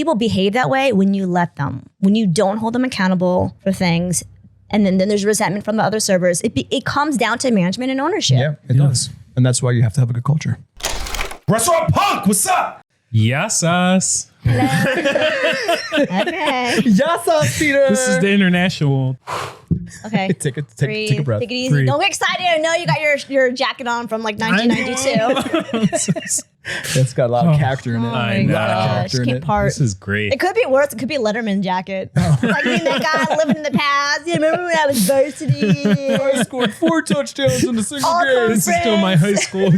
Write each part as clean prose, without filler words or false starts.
people behave that way when you let them, when you don't hold them accountable for things. And then there's resentment from the other servers. It comes down to management and ownership. Yeah, it does. And that's why you have to have a good culture. Restaurant Punk, what's up? Yes, us. Okay. Yes, us, Peter. This is the international. Okay. Take a breath. Take it easy. Breathe. Don't get excited. I know you got your jacket on from like 1992. It's got a lot of character in it. Oh I my know. gosh. Can't part. This is great. It could be worse. It could be a Letterman jacket. Like me and that guy living in the past. You remember when I was varsity? I scored 4 touchdowns in the single All game. This is still my high school.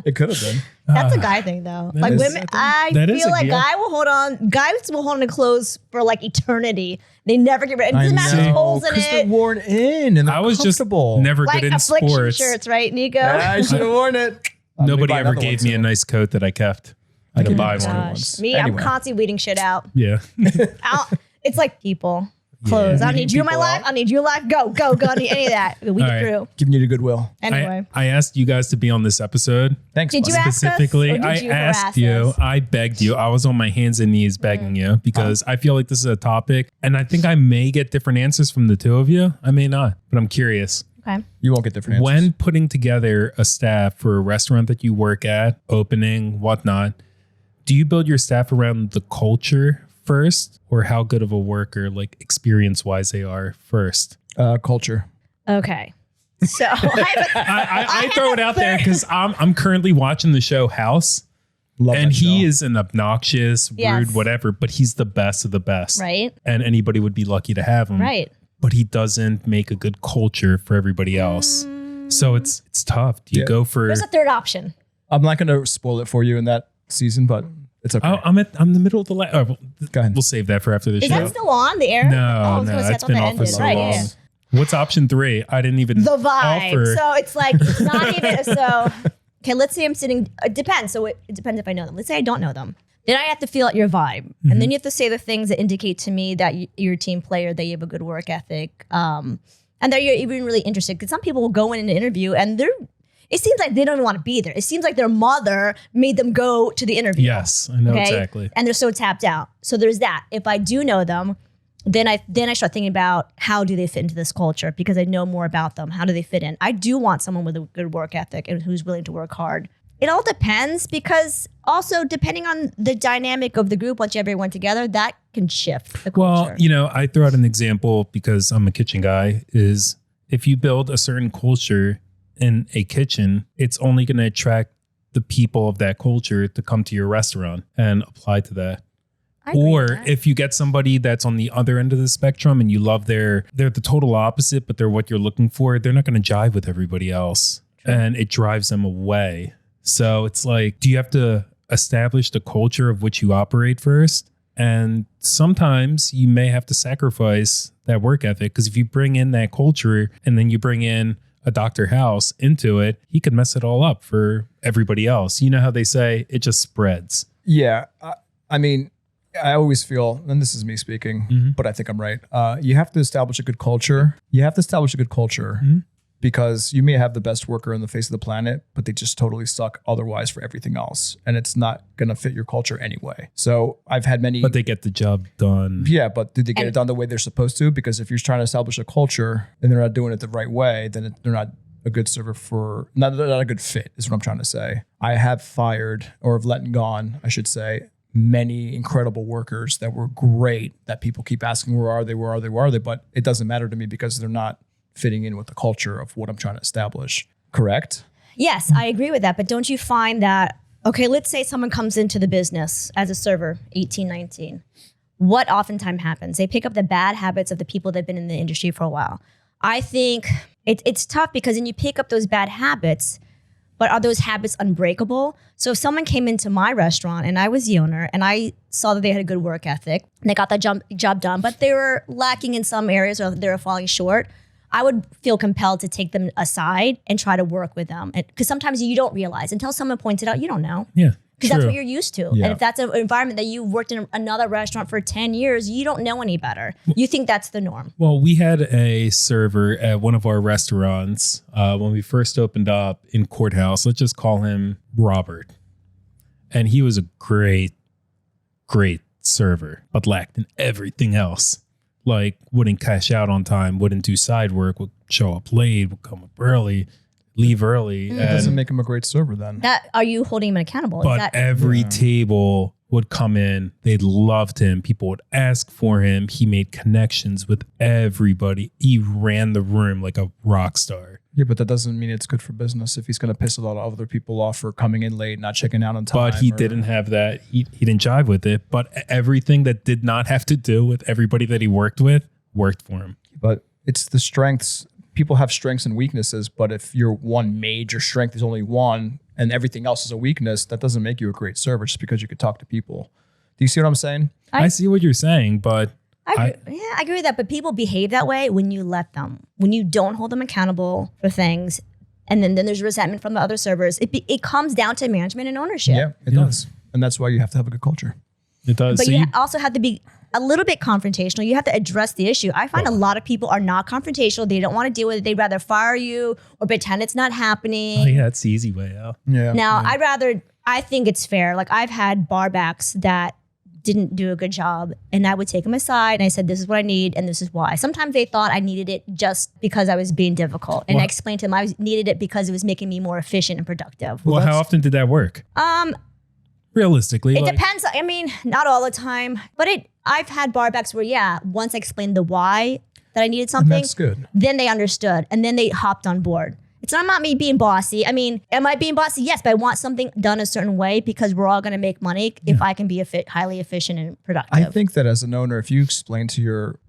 It could have been. That's a guy thing, though. Like is- women, I that is feel a like guy. guys will hold on to clothes for like eternity. They never get rid of it. It doesn't matter if there's holes in because they're it. worn in and they're I was just comfortable. never Like good in affliction sports. shirts, right, Nico? I should have worn it. Nobody ever gave me a nice coat that I kept. I had to buy one. Gosh. Me, I'm Anyway. constantly weeding shit out. Yeah. It's like people. Clothes. I don't need you in my people life. out. I don't need you in life. Go. I don't need any of that. Weed All it right. through. Giving you the goodwill. Anyway. I asked you guys to be on this episode. Thanks, Did buddy. you ask us, Specifically, or did I you asked harass you, us? I begged you, I was on my hands and knees begging you because I feel like this is a topic and I think I may get different answers from the two of you. I may not, but I'm curious. Okay. You won't get different answers. When putting together a staff for a restaurant that you work at, opening, whatnot, do you build your staff around the culture first or how good of a worker, like experience-wise they are first? Culture. Okay. So I throw it out there because I'm currently watching the show House. Love And that he show. is an obnoxious, Yes. rude, whatever, but he's the best of the best. right. And anybody would be lucky to have him. Right. But he doesn't make a good culture for everybody else. So it's tough. Do you Yeah. go for There's a third option. I'm not going to spoil it for you in that season, but it's okay. I'm in the middle of the Go ahead. we'll save that for after the Is show. that still on the air? No, I was no, gonna say, I that's thought been that off for ended. so Right, long. yeah. What's option 3? I didn't even The vibe. offer. So it's like it's not even so. Okay, let's say I'm sitting. It depends. So it depends if I know them. Let's say I don't know them. Then I have to feel out your vibe, and then you have to say the things that indicate to me that you're a team player, that you have a good work ethic, and that you're even really interested. Because some people will go in an interview and it seems like they don't even want to be there. It seems like their mother made them go to the interview. Yes, I know exactly. And they're so tapped out. So there's that. If I do know them, then I start thinking about how do they fit into this culture because I know more about them. How do they fit in? I do want someone with a good work ethic and who's willing to work hard. It all depends because also depending on the dynamic of the group, once you have everyone together, that can shift the culture. Well, I throw out an example because I'm a kitchen guy is if you build a certain culture in a kitchen, it's only going to attract the people of that culture to come to your restaurant and apply to that. I agree with Or that. if you get somebody that's on the other end of the spectrum and you love they're the total opposite, but they're what you're looking for, they're not going to jive with everybody else. And it drives them away. So it's like, do you have to establish the culture of which you operate first? And sometimes you may have to sacrifice that work ethic because if you bring in that culture and then you bring in a Dr. House into it, he could mess it all up for everybody else. You know how they say it just spreads. Yeah. I mean, I always feel, and this is me speaking, but I think I'm right. You have to establish a good culture. Because you may have the best worker on the face of the planet, but they just totally suck otherwise for everything else. And it's not going to fit your culture anyway. So I've had many. But they get the job done. Yeah, but did they get it done the way they're supposed to? Because if you're trying to establish a culture and they're not doing it the right way, then they're not a good server for, not a good fit is what I'm trying to say. I have fired or have let gone, I should say, many incredible workers that were great that people keep asking, where are they? But it doesn't matter to me because they're not fitting in with the culture of what I'm trying to establish. Correct? Yes, I agree with that. But don't you find that, okay, let's say someone comes into the business as a server, 18, 19. What oftentimes happens? They pick up the bad habits of the people that have been in the industry for a while. I think it's tough because then you pick up those bad habits, but are those habits unbreakable? So if someone came into my restaurant and I was the owner and I saw that they had a good work ethic, and they got that job done, but they were lacking in some areas or they were falling short, I would feel compelled to take them aside and try to work with them. Because sometimes you don't realize until someone points it out, you don't know. Yeah. Because that's what you're used to. Yeah. And if that's an environment that you worked in another restaurant for 10 years, you don't know any better. You think that's the norm. Well, we had a server at one of our restaurants when we first opened up in Courthouse. Let's just call him Robert. And he was a great great server, but lacked in everything else. Like wouldn't cash out on time, wouldn't do side work, would show up late, would come up early, leave early. It doesn't make him a great server then. Are you holding him accountable? But every table would come in. They loved him. People would ask for him. He made connections with everybody. He ran the room like a rock star. Yeah, but that doesn't mean it's good for business if he's going to piss a lot of other people off for coming in late, not checking out on time. But he didn't have that. He didn't jive with it. But everything that did not have to do with everybody that he worked with worked for him. But it's the strengths. People have strengths and weaknesses, but if your one major strength is only one and everything else is a weakness, that doesn't make you a great server just because you could talk to people. Do you see what I'm saying? I see what you're saying, but I agree with that. But people behave that way when you let them, when you don't hold them accountable for things. And then there's resentment from the other servers. It comes down to management and ownership. Yeah, it does. And that's why you have to have a good culture. It does. But you also have to be a little bit confrontational. You have to address the issue. I find a lot of people are not confrontational. They don't want to deal with it. They'd rather fire you or pretend it's not happening. Oh, yeah, that's the easy way out. Yeah. Now, I think it's fair. Like I've had bar backs that didn't do a good job and I would take them aside and I said, this is what I need and this is why. Sometimes they thought I needed it just because I was being difficult. And I explained to them I needed it because it was making me more efficient and productive. Well, how often did that work? Realistically. It depends. I mean, not all the time, but I've had bar backs where, once I explained the why that I needed something, and that's good. Then they understood and then they hopped on board. It's not me being bossy. I mean, am I being bossy? Yes, but I want something done a certain way because we're all going to make money if I can be highly efficient and productive. I think that as an owner, if you explain to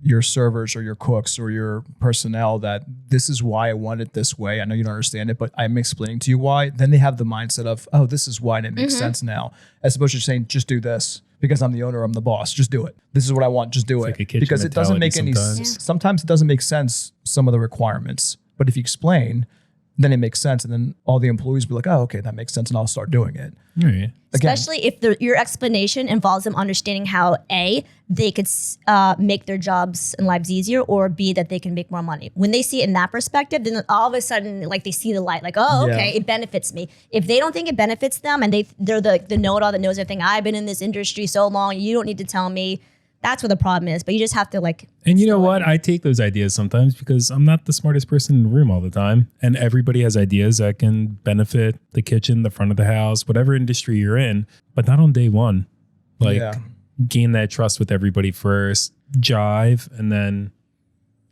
your servers or your cooks or your personnel that this is why I want it this way, I know you don't understand it, but I'm explaining to you why, then they have the mindset of, oh, this is why and it makes sense now. As opposed to saying, just do this. Because I'm the owner, I'm the boss. Just do it. This is what I want. Just do it. Like because it doesn't make any sense. Sometimes it doesn't make sense, some of the requirements. But if you explain, then it makes sense. And then all the employees will be like, oh, okay, that makes sense. And I'll start doing it. Right. Especially if your explanation involves them understanding how A, they could make their jobs and lives easier, or B, that they can make more money. When they see it in that perspective, then all of a sudden, like they see the light, like, oh, okay, it benefits me. If they don't think it benefits them and they're the know-it-all that knows everything, I've been in this industry so long, you don't need to tell me. That's what the problem is. But you just have to And you know what? I take those ideas sometimes because I'm not the smartest person in the room all the time. And everybody has ideas that can benefit the kitchen, the front of the house, whatever industry you're in, but not on day one. Gain that trust with everybody first, jive, and then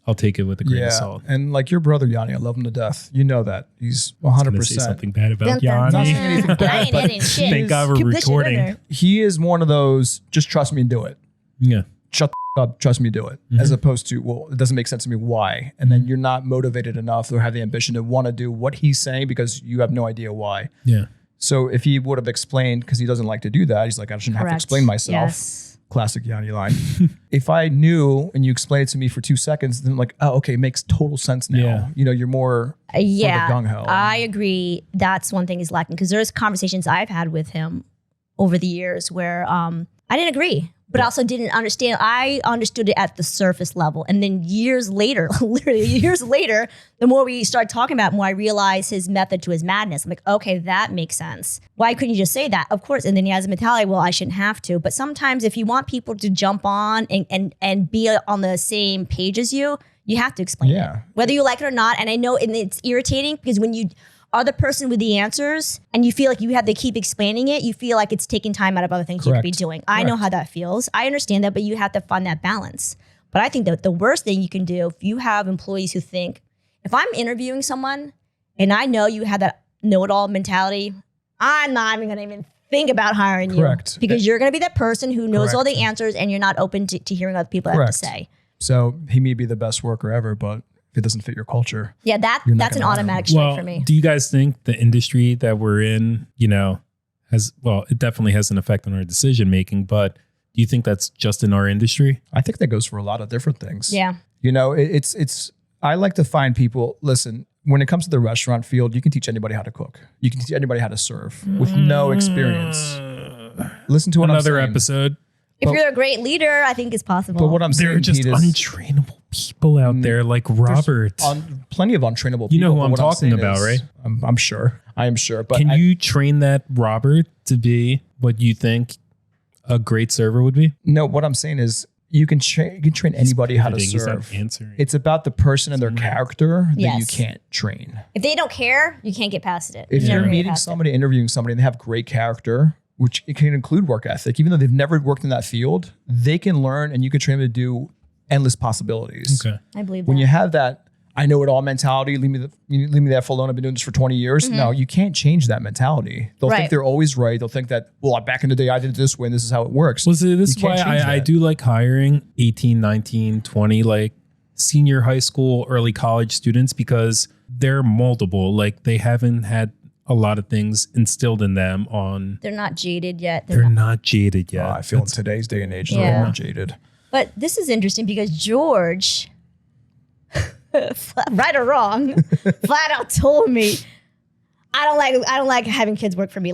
I'll take it with a grain of salt. And like your brother, Yanni, I love him to death. You know that. He's 100%. Say something bad about Yanni. Not saying anything bad, but thank God we're recording. He is one of those, just trust me and do it. Yeah. Shut the up, trust me, do it. As opposed to, well, it doesn't make sense to me. Why? And then you're not motivated enough or have the ambition to want to do what he's saying because you have no idea why. Yeah. So if he would have explained, because he doesn't like to do that, he's like, I shouldn't have to explain myself. Yes. Classic Yanni line. If I knew and you explained it to me for 2 seconds, then I'm like, oh, okay, it makes total sense now. Yeah. You know, you're more for the gung-ho. I agree. That's one thing he's lacking because there's conversations I've had with him over the years where I didn't agree. But also didn't understand. I understood it at the surface level. And then years later, literally years later, the more we start talking about it, more I realize his method to his madness. I'm like, okay, that makes sense. Why couldn't you just say that? Of course. And then he has a mentality, well, I shouldn't have to. But sometimes if you want people to jump on and be on the same page as you have to explain it. Whether you like it or not. And I know it's irritating because when you are the person with the answers and you feel like you have to keep explaining it, you feel like it's taking time out of other things you could be doing. I know how that feels. I understand that, but you have to find that balance. But I think that the worst thing you can do, if you have employees who think, if I'm interviewing someone and I know you have that know-it-all mentality, I'm not even going to think about hiring you. Because you're going to be that person who knows all the answers and you're not open to hearing what people have to say. So he may be the best worker ever, but it doesn't fit your culture. Yeah, that's an automatic strike for me. Do you guys think the industry that we're in, it definitely has an effect on our decision making, but do you think that's just in our industry? I think that goes for a lot of different things. Yeah. You know, I like to find people, listen, when it comes to the restaurant field, you can teach anybody how to cook. You can teach anybody how to serve with no experience. Listen to another episode. If you're a great leader, I think it's possible. But what I'm saying, there are just untrainable people out there like Robert. Plenty of untrainable people. You know who I'm talking about, right? I'm sure. I am sure. But can you train that Robert to be what you think a great server would be? No, what I'm saying is you can train anybody how to He's not serve. answering. It's about the person and their character that you Yes. can't train. If they don't care, you can't get past it. If You you're never get meeting past it. somebody, interviewing somebody, and they have great character, which it can include work ethic, even though they've never worked in that field, they can learn and you can train them to do endless possibilities. Okay. I believe that. When you have that I know it all mentality, leave me that alone, I've been doing this for 20 years. No, you can't change that mentality. They'll think they're always right. They'll think that, well, back in the day I did it this way and this is how it works. Well, see, this is why can't change I that. do like hiring 18, 19, 20, like senior high school, early college students, because they're moldable. Like they haven't had a lot of things instilled in them on. They're not jaded yet. They're not jaded yet. I feel in today's day and age, Yeah. they're more jaded. But this is interesting because George, right or wrong, flat out told me, I don't like having kids work for me.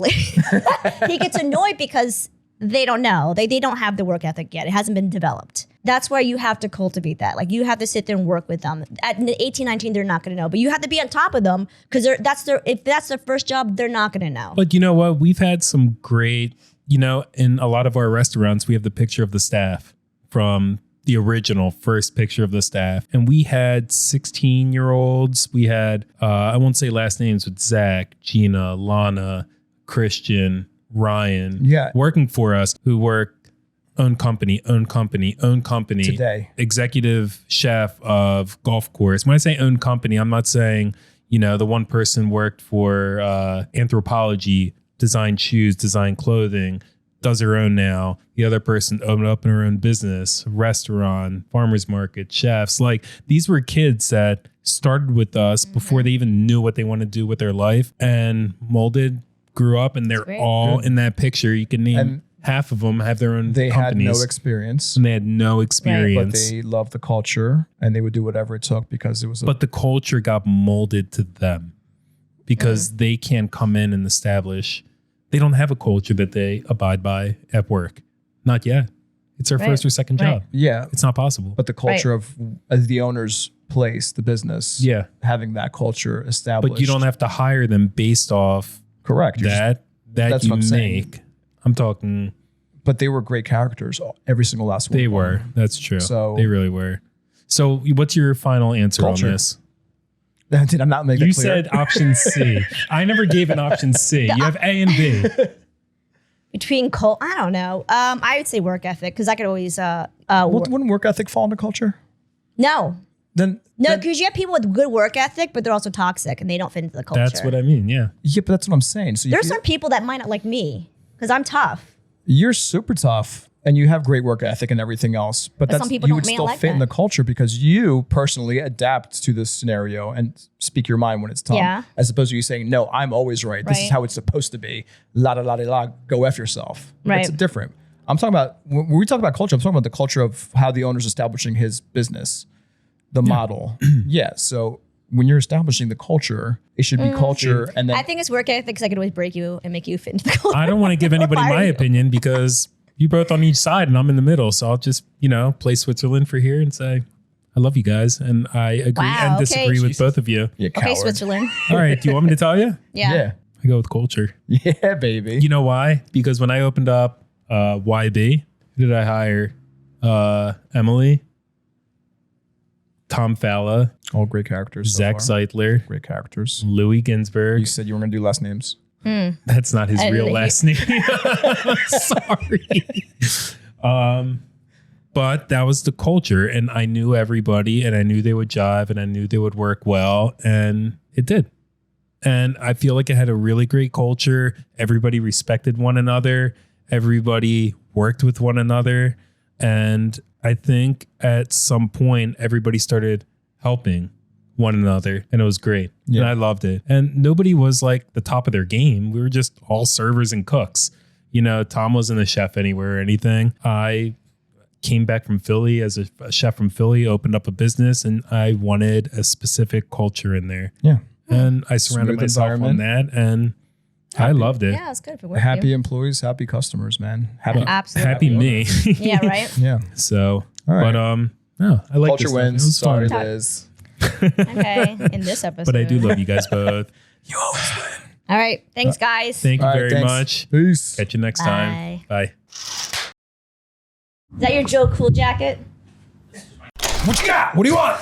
He gets annoyed because they don't know. They don't have the work ethic yet. It hasn't been developed. That's why you have to cultivate that. Like you have to sit there and work with them. At 18, 19, they're not going to know. But you have to be on top of them because if that's their first job, they're not going to know. But you know what? We've had some great, in a lot of our restaurants, we have the picture of the staff from the original first picture of the staff. And we had 16-year-olds. We had, I won't say last names, but Zach, Gina, Lana, Christian, Ryan, working for us, who work own company Today. executive chef of golf course. When I say own company, I'm not saying, the one person worked for Anthropology, designed shoes, designed clothing, does her own now. The other person opened up her own business, restaurant, farmer's market, chefs. Like these were kids that started with us before they even knew what they wanted to do with their life and molded, grew up, and they're all in that picture. You can name half of them have their own They companies. had no experience. And they had no But experience. they loved the culture and they would do whatever it took because it was But the culture got molded to them because they can't come in and establish. They don't have a culture that they abide by at work. Not yet. It's their first or second job. yeah. It's not possible. But the culture of as the owner's place, the business, having that culture established. But you don't have to hire them based off correct You're that that's you what I'm saying. make. I'm talking. But they were great characters, every single last one. They of were. them. That's true. So they really were. So what's your final answer Culture. on this? Did I not make that You clear? said option C. I never gave an option C. You have A and B. Between I don't know. I would say work ethic because I could always. Wouldn't work ethic fall into culture? No, Then because you have people with good work ethic, but they're also toxic and they don't fit into the culture. That's what I mean. Yeah. yeah, but that's what I'm saying. So There's some people that might not like me because I'm tough. you're super tough and you have great work ethic and everything else, but some that's people you don't would may not still like fit in the that. culture because you personally adapt to this scenario and speak your mind when it's time. Yeah. As opposed to you saying, no, I'm always right. This is Right. how it's supposed to be. La da la da la. Go F yourself. Right. It's different. I'm talking about when we talk about culture, I'm talking about the culture of how the owner's establishing his business, the model. So when you're establishing the culture, it should be culture and then I think it's work ethic because I could always break you and make you fit into the culture. I don't want to give anybody Fire my you. opinion because you both on each side and I'm in the middle. So I'll just, play Switzerland for here and say, I love you guys. And I agree Wow, and okay. disagree with both of you. you Okay, coward. Switzerland. All right. Do you want me to tell you? Yeah. I go with culture. Yeah, baby. You know why? Because when I opened up YB, who did I hire? Emily, Tom Falla, All great characters. so Zach far. Zeitler, Great characters. Louis Ginsburg. You said you were going to do last names. That's not his I real didn't last name. Sorry. But that was the culture, and I knew everybody, and I knew they would jive, and I knew they would work well, and it did. And I feel like it had a really great culture. Everybody respected one another. Everybody worked with one another. And I think at some point, everybody started helping one another, and it was great. Yeah. And I loved it. And nobody was like the top of their game. We were just all servers and cooks. Tom wasn't a chef anywhere or anything. I came back from Philly as a chef from Philly, opened up a business, and I wanted a specific culture in there. Yeah. And I surrounded Smooth myself on environment. that, and I loved it. Yeah, it's good if it works. Happy employees, happy customers, man. Happy. Absolutely. Happy me. Yeah, right? Yeah. So, All right. but no, I like Culture this stuff. It wins. was fun. Sorry, Liz. Okay, in this episode. But I do love you guys both. You always win. All right. Thanks, guys. Thank you All right, very thanks. much. Peace. Catch you next time. Bye. Is that your Joe Cool jacket? What you got? What do you want?